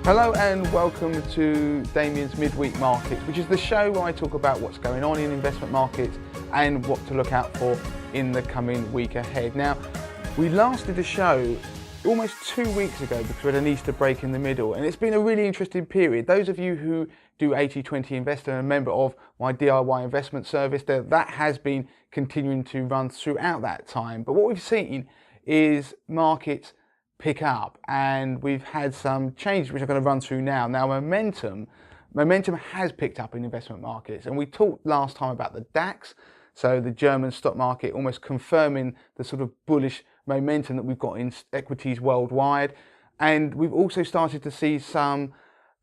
Hello and welcome to Damien's Midweek Markets, which is the show where I talk about what's going on in investment markets and what to look out for in the coming week ahead. Now, we last did a show almost 2 weeks ago because we had an Easter break in the middle, and it's been a really interesting period. Those of you who do 80-20 Investor and are a member of my DIY investment service, that has been continuing to run throughout that time. But what we've seen is markets pick up, and we've had some changes which I'm going to run through now. Now, momentum has picked up in investment markets, and we talked last time about the DAX, so the German stock market, almost confirming the sort of bullish momentum that we've got in equities worldwide. And we've also started to see some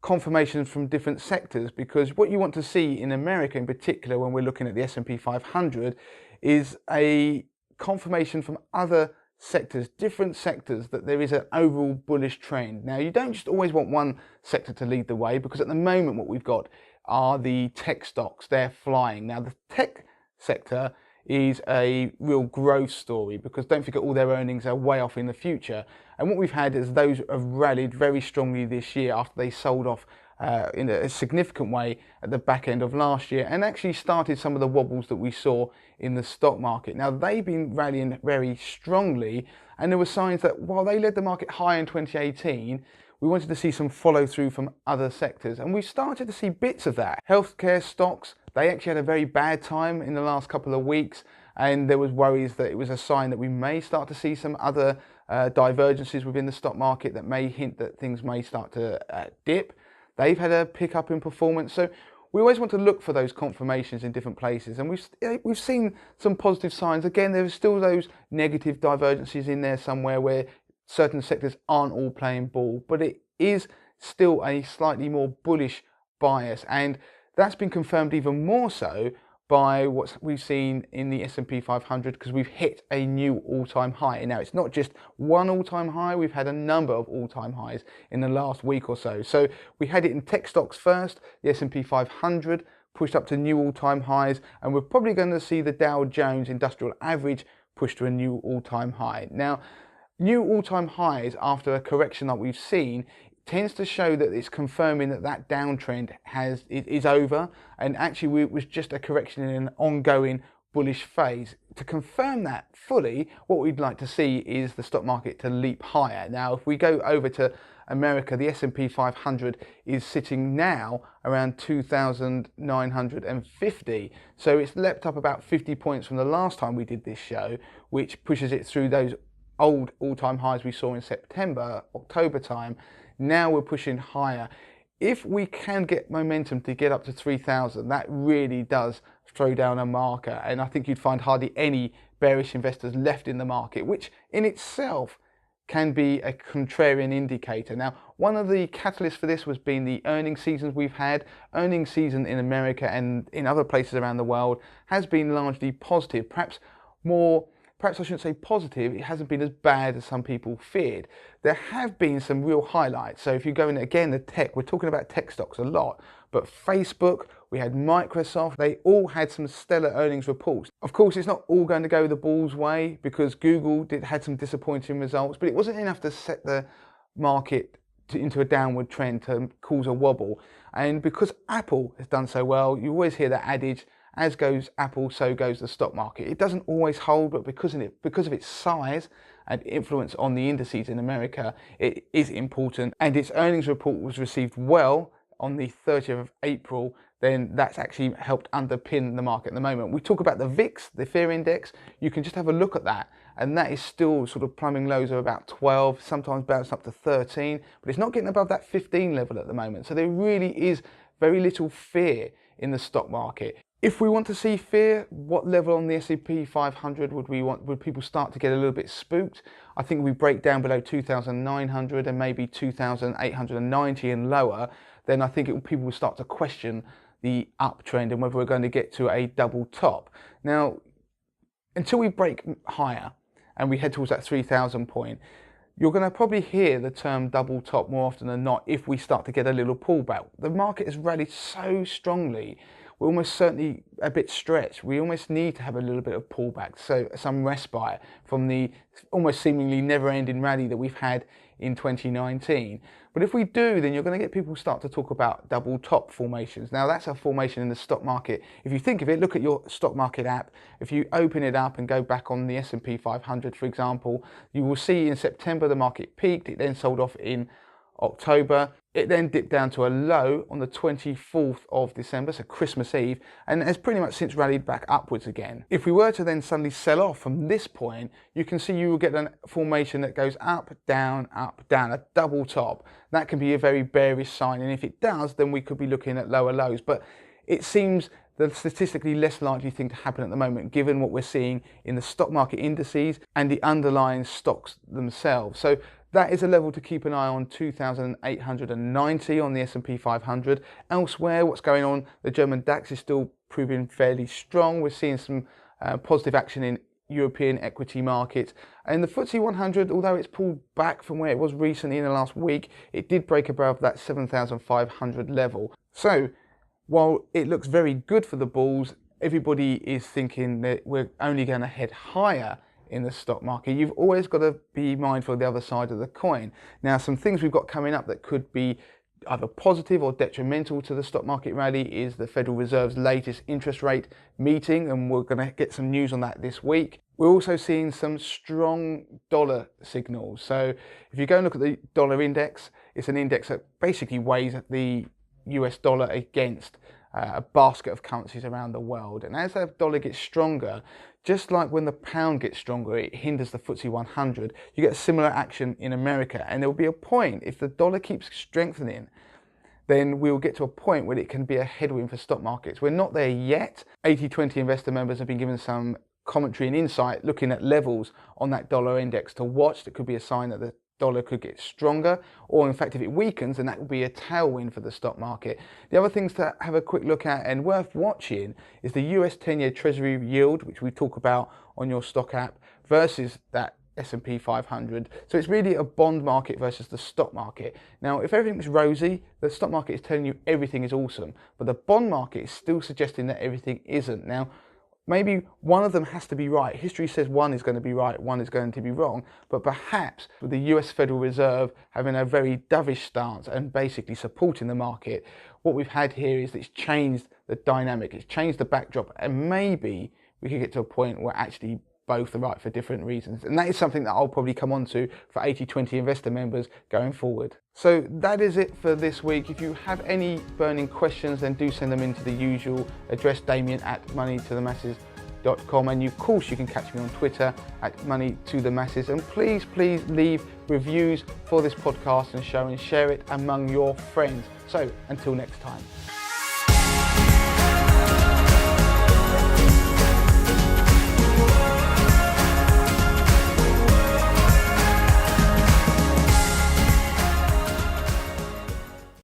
confirmations from different sectors, because what you want to see in America in particular when we're looking at the S&P 500 is a confirmation from other sectors, different sectors, that there is an overall bullish trend. Now, you don't just always want one sector to lead the way, because at the moment what we've got are the tech stocks. They're flying. Now, the tech sector is a real growth story, because don't forget, all their earnings are way off in the future. And what we've had is those have rallied very strongly this year after they sold off in a significant way at the back end of last year, and actually started some of the wobbles that we saw in the stock market. Now, they've been rallying very strongly, and there were signs that while they led the market high in 2018, we wanted to see some follow through from other sectors, and we started to see bits of that. Healthcare stocks, they actually had a very bad time in the last couple of weeks, and there was worries that it was a sign that we may start to see some other divergences within the stock market that may hint that things may start to dip. They've had a pickup in performance, so we always want to look for those confirmations in different places, and we've seen some positive signs. Again, there's still those negative divergences in there somewhere where certain sectors aren't all playing ball, but it is still a slightly more bullish bias, and that's been confirmed even more so by what we've seen in the S&P 500, because we've hit a new all-time high. Now, it's not just one all-time high, we've had a number of all-time highs in the last week or so. So we had it in tech stocks first, the S&P 500 pushed up to new all-time highs, and we're probably going to see the Dow Jones Industrial Average push to a new all-time high. Now, new all-time highs after a correction that we've seen tends to show that it's confirming that that downtrend is over, and actually it was just a correction in an ongoing bullish phase. To confirm that fully, what we'd like to see is the stock market to leap higher. Now, if we go over to America, the S&P 500 is sitting now around 2,950. So it's leapt up about 50 points from the last time we did this show, which pushes it through those old all-time highs we saw in September, October time. Now we're pushing higher. If we can get momentum to get up to 3,000, that really does throw down a marker, and I think you'd find hardly any bearish investors left in the market, which in itself can be a contrarian indicator. Now, one of the catalysts for this was being the earnings seasons we've had. Earnings season in America and in other places around the world has been largely positive, perhaps I shouldn't say positive, it hasn't been as bad as some people feared. There have been some real highlights. So if you go in, again, the tech, we're talking about tech stocks a lot, but Facebook, we had Microsoft, they all had some stellar earnings reports. Of course, it's not all going to go the bull's way, because Google had some disappointing results, but it wasn't enough to set the market into a downward trend to cause a wobble. And because Apple has done so well, you always hear that adage, as goes Apple, so goes the stock market. It doesn't always hold, but because of its size and influence on the indices in America, it is important. And its earnings report was received well on the 30th of April, then that's actually helped underpin the market at the moment. We talk about the VIX, the fear index. You can just have a look at that, and that is still sort of plumbing lows of about 12, sometimes bouncing up to 13, but it's not getting above that 15 level at the moment. So there really is very little fear in the stock market. If we want to see fear, what level on the S&P 500 would people start to get a little bit spooked? I think if we break down below 2,900 and maybe 2,890 and lower, then I think people will start to question the uptrend and whether we're going to get to a double top. Now, until we break higher and we head towards that 3,000 point, you're going to probably hear the term double top more often than not if we start to get a little pullback. The market has rallied so strongly. we're almost certainly a bit stretched. We almost need to have a little bit of pullback, so some respite from the almost seemingly never-ending rally that we've had in 2019. But if we do, then you're going to get people start to talk about double top formations. Now that's a formation in the stock market. If you think of it, look at your stock market app. If you open it up and go back on the S&P 500, for example, you will see in September the market peaked. It then sold off in October. It then dipped down to a low on the 24th of December, so Christmas Eve, and has pretty much since rallied back upwards again. If we were to then suddenly sell off from this point, you can see you will get a formation that goes up, down, a double top. That can be a very bearish sign, and if it does, then we could be looking at lower lows. But it seems the statistically less likely thing to happen at the moment, given what we're seeing in the stock market indices and the underlying stocks themselves. So that is a level to keep an eye on, 2,890 on the S&P 500. Elsewhere, what's going on? The German DAX is still proving fairly strong. We're seeing some positive action in European equity markets. And the FTSE 100, although it's pulled back from where it was recently in the last week, it did break above that 7,500 level. So while it looks very good for the bulls, everybody is thinking that we're only going to head higher in the stock market. You've always got to be mindful of the other side of the coin. Now, some things we've got coming up that could be either positive or detrimental to the stock market rally is the Federal Reserve's latest interest rate meeting, and we're going to get some news on that this week. We're also seeing some strong dollar signals. So if you go and look at the dollar index, it's an index that basically weighs the US dollar against a basket of currencies around the world. And as that dollar gets stronger, just like when the pound gets stronger, it hinders the FTSE 100, you get a similar action in America. And there will be a point, if the dollar keeps strengthening, then we'll get to a point where it can be a headwind for stock markets. We're not there yet. 80/20 investor members have been given some commentary and insight looking at levels on that dollar index to watch. That could be a sign that the dollar could get stronger, or in fact if it weakens, then that will be a tailwind for the stock market. The other things to have a quick look at and worth watching is the US 10-year Treasury yield, which we talk about on your stock app, versus that S&P 500. So it's really a bond market versus the stock market. Now, if everything's rosy, the stock market is telling you everything is awesome, but the bond market is still suggesting that everything isn't. Now, maybe one of them has to be right. History says one is going to be right, one is going to be wrong. But perhaps with the US Federal Reserve having a very dovish stance and basically supporting the market, what we've had here is that it's changed the dynamic, it's changed the backdrop, and maybe we could get to a point where actually both are right for different reasons. And that is something that I'll probably come on to for 80/20 investor members going forward. So that is it for this week. If you have any burning questions, then do send them into the usual address, Damien@moneytothemasses.com. And of course, you can catch me on Twitter @moneytothemasses. And please leave reviews for this podcast and show and share it among your friends. So until next time.